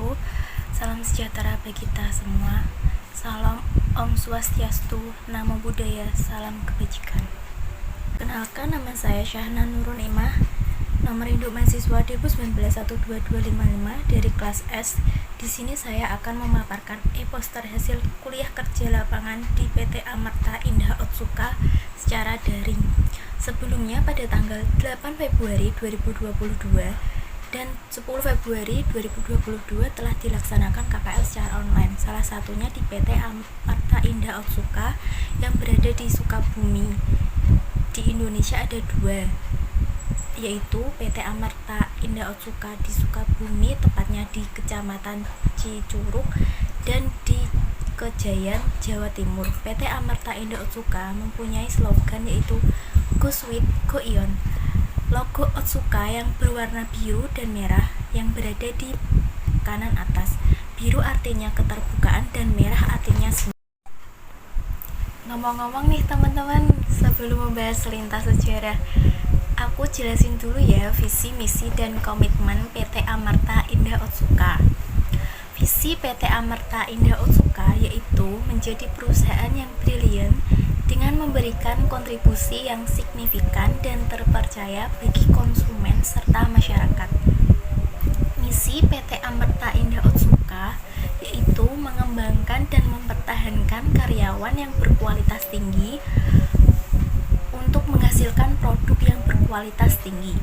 wabarakatuh. Salam sejahtera bagi kita semua. Salam Om Swastiastu, Namo Buddhaya, salam kebajikan. Kenalkan, nama saya Syahna Nurul Imah. Nomor induk mahasiswa Depo 19122555 dari kelas S. Di sini saya akan memaparkan e-poster hasil kuliah kerja lapangan di PT Amerta Indah Otsuka secara daring. Sebelumnya pada tanggal 8 Februari 2022 dan 10 Februari 2022 telah dilaksanakan KKL secara online, salah satunya di PT Amerta Indah Otsuka yang berada di Sukabumi. Di Indonesia ada dua, yaitu PT Amerta Indah Otsuka di Sukabumi, tepatnya di Kecamatan Cicurug, dan di Kejayan, Jawa Timur. PT Amerta Indah Otsuka mempunyai slogan yaitu Go Sweet, Go Ion. Logo Otsuka yang berwarna biru dan merah yang berada di kanan atas. Biru artinya keterbukaan dan merah artinya semangat. Ngomong-ngomong nih teman-teman, sebelum membahas selintas sejarah, aku jelasin dulu ya visi, misi, dan komitmen PT Amerta Indah Otsuka. Visi PT Amerta Indah Otsuka yaitu menjadi perusahaan yang brilian dengan memberikan kontribusi yang signifikan dan terpercaya bagi konsumen serta masyarakat. Misi PT Amerta Indah Otsuka yaitu mengembangkan dan mempertahankan karyawan yang berkualitas tinggi untuk menghasilkan produk yang berkualitas tinggi.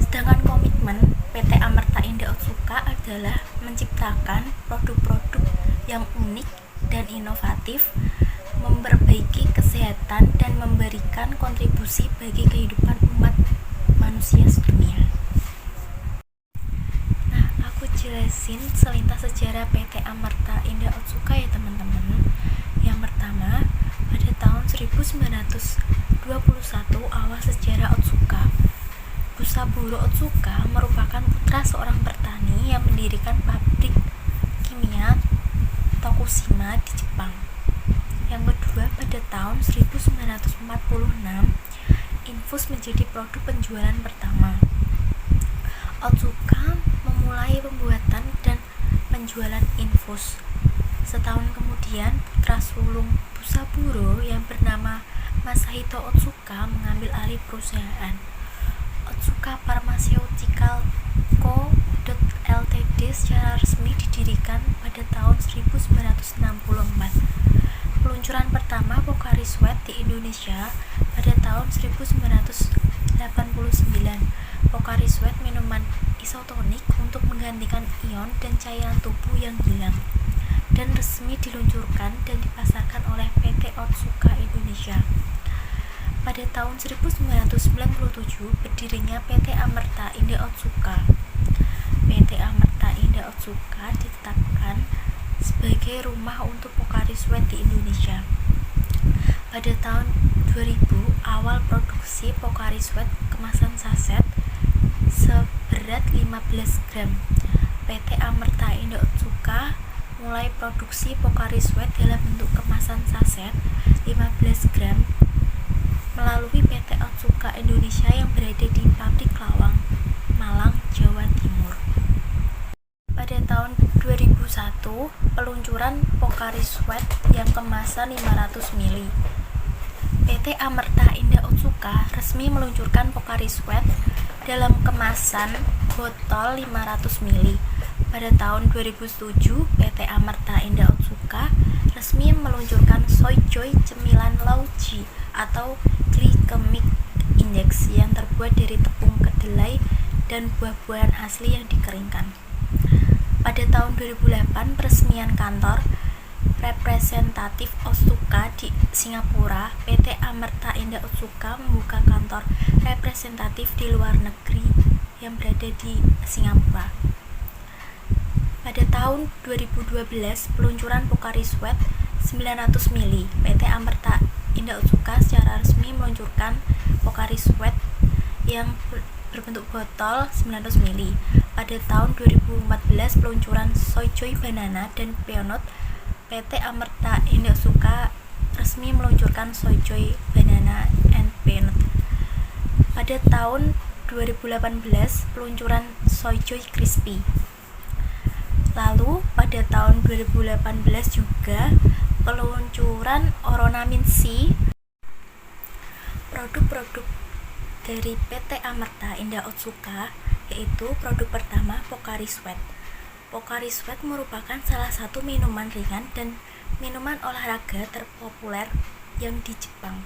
Sedangkan komitmen PT Amerta Indah Otsuka adalah menciptakan produk-produk yang unik dan inovatif, memperbaiki kesehatan, dan memberikan kontribusi bagi kehidupan umat manusia sedunia. Nah, aku jelasin selintas sejarah PT Amerta Indah Otsuka ya teman-teman. Yang pertama, pada tahun 1921 awal sejarah Otsuka. Busaburo Otsuka merupakan putra seorang petani yang mendirikan pabrik kimia Tokushima di Jepang. Yang kedua, pada tahun 1946, infus menjadi produk penjualan pertama. Otsuka memulai pembuatan dan penjualan infus. Setahun kemudian, putra sulung Busaburo yang bernama Masahito Otsuka mengambil alih perusahaan. Otsuka Pharmaceutical Co. Ltd. secara resmi didirikan pada tahun 1964. Peluncuran pertama Pocari Sweat di Indonesia pada tahun 1989. Pocari Sweat minuman isotonik untuk menggantikan ion dan cairan tubuh yang hilang, dan resmi diluncurkan dan dipasarkan oleh PT Otsuka Indonesia. Pada tahun 1997 berdirinya PT Amerta Indah Otsuka. PT Amerta Indah Otsuka ditetapkan sebagai rumah untuk Pocari Sweat di Indonesia. Pada tahun 2000, awal produksi Pocari Sweat kemasan saset seberat 15 gram. PT Amerta Indah Otsuka mulai produksi Pocari Sweat dalam bentuk kemasan saset 15 gram melalui PT Otsuka Indonesia yang berada di pabrik Lawang, Malang, Jawa Timur. Pada tahun 2001, peluncuran Pocari Sweat yang kemasan 500 ml. PT Amerta Indah Otsuka resmi meluncurkan Pocari Sweat dalam kemasan botol 500 ml. Pada tahun 2007, PT Amerta Indah Otsuka resmi meluncurkan Soy Joy cemilan Lauji atau glycemic index yang terbuat dari tepung kedelai dan buah-buahan asli yang dikeringkan. Pada tahun 2008, peresmian kantor representatif Otsuka di Singapura. PT Amerta Indah Otsuka membuka kantor representatif di luar negeri yang berada di Singapura. Pada tahun 2012, peluncuran Pocari Sweat 900 ml. PT Amerta Indah Otsuka secara resmi meluncurkan Pocari Sweat yang berbentuk botol 900 ml. Pada tahun 2014, peluncuran Soy Joy Banana dan Peanut. PT Amerta Indah Otsuka resmi meluncurkan Soy Joy Banana and Peanut. Pada tahun 2018, peluncuran Soy Joy Crispy. Lalu pada tahun 2018 juga peluncuran Oronamin C. Produk-produk dari PT Amerta Indah Otsuka, yaitu produk pertama Pocari Sweat. Pocari Sweat merupakan salah satu minuman ringan dan minuman olahraga terpopuler yang di Jepang,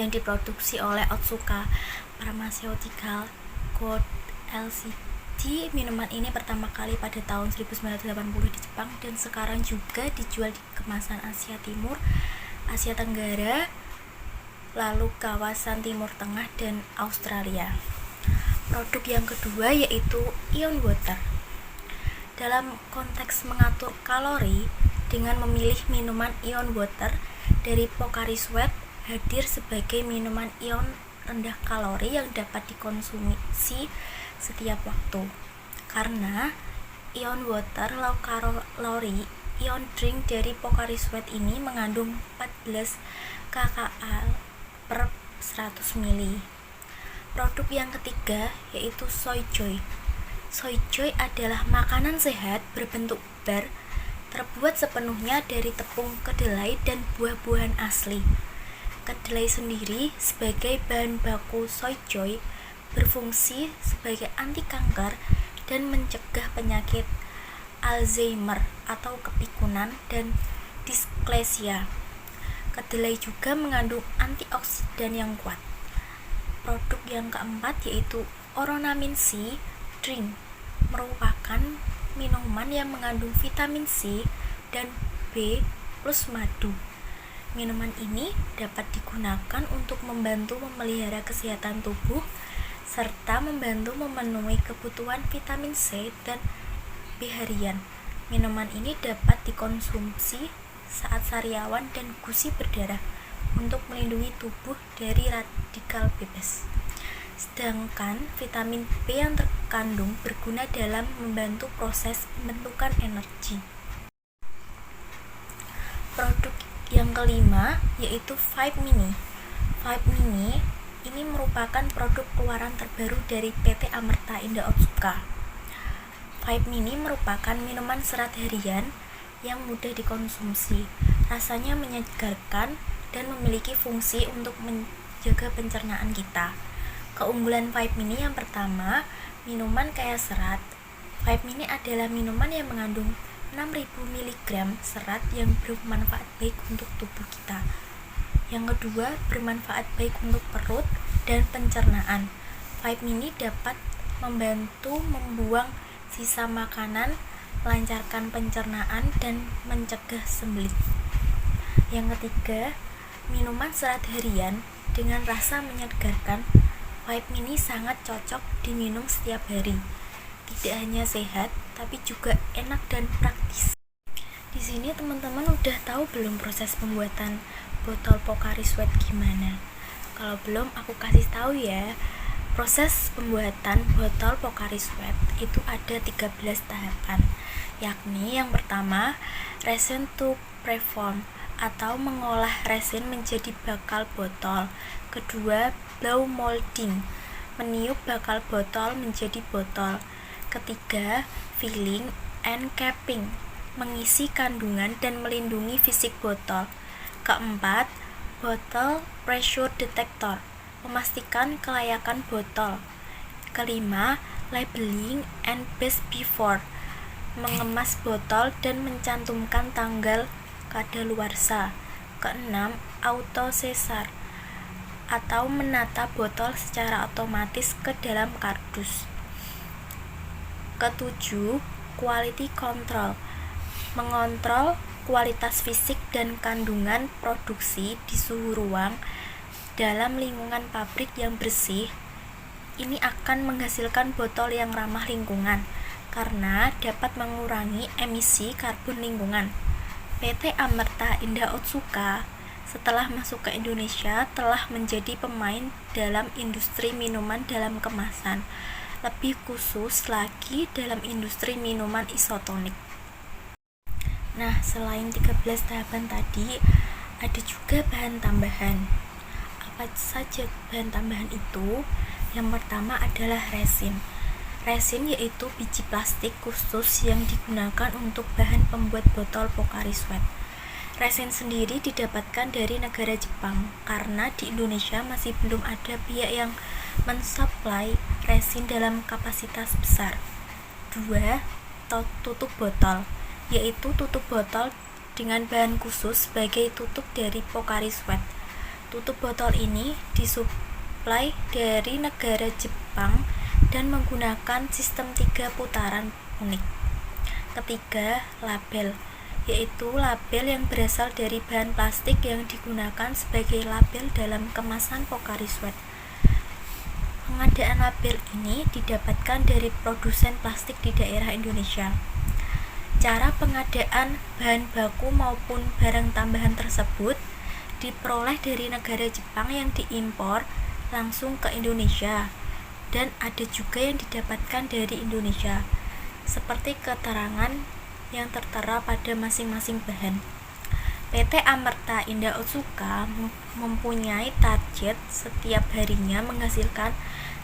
yang diproduksi oleh Otsuka Pharmaceutical Co. Ltd. Minuman ini pertama kali pada tahun 1980 di Jepang dan sekarang juga dijual di kemasan Asia Timur, Asia Tenggara, lalu kawasan Timur Tengah dan Australia. Produk yang kedua yaitu Ion Water. Dalam konteks mengatur kalori dengan memilih minuman Ion Water dari Pocari Sweat hadir sebagai minuman ion rendah kalori yang dapat dikonsumsi setiap waktu. Karena Ion Water low kalori, ion drink dari Pocari Sweat ini mengandung 14 kcal per 100 ml. Produk yang ketiga yaitu Soyjoy. Soyjoy adalah makanan sehat berbentuk bar, terbuat sepenuhnya dari tepung kedelai dan buah-buahan asli. Kedelai sendiri sebagai bahan baku Soyjoy berfungsi sebagai anti kanker dan mencegah penyakit Alzheimer atau kepikunan dan disklesia. Kedelai juga mengandung antioksidan yang kuat. Produk yang keempat yaitu Oronamin C Drink, merupakan minuman yang mengandung vitamin C dan B plus madu. Minuman ini dapat digunakan untuk membantu memelihara kesehatan tubuh serta membantu memenuhi kebutuhan vitamin C dan B harian. Minuman ini dapat dikonsumsi saat sariawan dan gusi berdarah untuk melindungi tubuh dari radikal bebas. Sedangkan vitamin B yang terkandung berguna dalam membantu proses pembentukan energi. Produk yang kelima yaitu Vibe Mini. Vibe Mini ini merupakan produk keluaran terbaru dari PT Amerta Indah Otsuka. Vibe Mini merupakan minuman serat harian yang mudah dikonsumsi, rasanya menyegarkan dan memiliki fungsi untuk menjaga pencernaan kita. Keunggulan Vibe Mini yang pertama, minuman kaya serat. Vibe Mini adalah minuman yang mengandung 6000 mg serat yang bermanfaat baik untuk tubuh kita. Yang kedua, bermanfaat baik untuk perut dan pencernaan. Vibe Mini dapat membantu membuang sisa makanan, melancarkan pencernaan dan mencegah sembelit. Yang ketiga, minuman serat harian dengan rasa menyegarkan. Vibe Mini sangat cocok diminum setiap hari. Tidak hanya sehat, tapi juga enak dan praktis. Di sini teman-teman udah tahu belum proses pembuatan botol Pocari Sweat gimana? Kalau belum, aku kasih tahu ya. Proses pembuatan botol Pocari Sweat itu ada 13 tahapan, yakni yang pertama, resin to preform atau mengolah resin menjadi bakal botol. Kedua, blow molding, meniup bakal botol menjadi botol. Ketiga, filling and capping, mengisi kandungan dan melindungi fisik botol. Keempat, bottle pressure detector, memastikan kelayakan botol. Kelima, labeling and best before, mengemas botol dan mencantumkan tanggal kadaluarsa. Keenam, auto sesar atau menata botol secara otomatis ke dalam kardus. Ketujuh, quality control, mengontrol kualitas fisik dan kandungan produksi di suhu ruang dalam lingkungan pabrik yang bersih. Ini akan menghasilkan botol yang ramah lingkungan karena dapat mengurangi emisi karbon lingkungan. PT Amerta Indah Otsuka setelah masuk ke Indonesia telah menjadi pemain dalam industri minuman dalam kemasan, lebih khusus lagi dalam industri minuman isotonik. Nah, selain 13 tahapan tadi, ada juga bahan tambahan. Apa saja bahan tambahan itu? Yang pertama adalah resin. Resin yaitu biji plastik khusus yang digunakan untuk bahan pembuat botol Pocari Sweat. Resin sendiri didapatkan dari negara Jepang karena di Indonesia masih belum ada pihak yang mensuplai resin dalam kapasitas besar. 2. Tutup botol, yaitu tutup botol dengan bahan khusus sebagai tutup dari Pocari Sweat. Tutup botol ini disuplai dari negara Jepang dan menggunakan sistem 3 putaran unik. Ketiga, label, yaitu label yang berasal dari bahan plastik yang digunakan sebagai label dalam kemasan Pocari Sweat. Pengadaan label ini didapatkan dari produsen plastik di daerah Indonesia. Cara pengadaan bahan baku maupun barang tambahan tersebut diperoleh dari negara Jepang yang diimpor langsung ke Indonesia, dan ada juga yang didapatkan dari Indonesia, seperti keterangan yang tertera pada masing-masing bahan. PT Amerta Indah Otsuka mempunyai target setiap harinya menghasilkan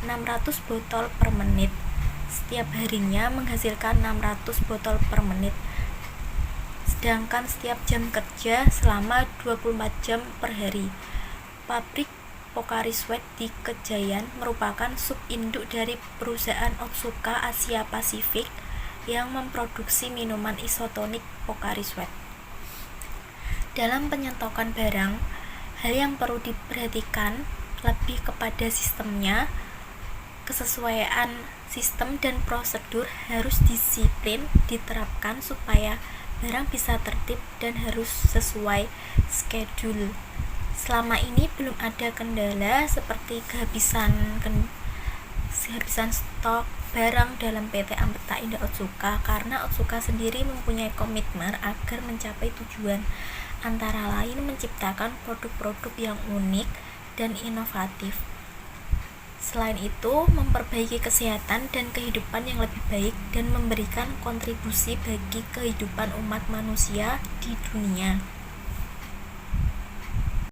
600 botol per menit. Setiap harinya menghasilkan 600 botol per menit. Sedangkan setiap jam kerja selama 24 jam per hari. Pabrik Pocari Sweat di Kejayan merupakan subinduk dari perusahaan Otsuka Asia Pasifik yang memproduksi minuman isotonik Pocari Sweat. Dalam penyentokan barang, hal yang perlu diperhatikan lebih kepada sistemnya. Kesesuaian sistem dan prosedur harus disiplin diterapkan supaya barang bisa tertib dan harus sesuai schedule. Selama ini belum ada kendala seperti kehabisan stok barang dalam PT Amerta Indah Otsuka karena Otsuka sendiri mempunyai komitmen agar mencapai tujuan, antara lain menciptakan produk-produk yang unik dan inovatif. Selain itu, memperbaiki kesehatan dan kehidupan yang lebih baik dan memberikan kontribusi bagi kehidupan umat manusia di dunia.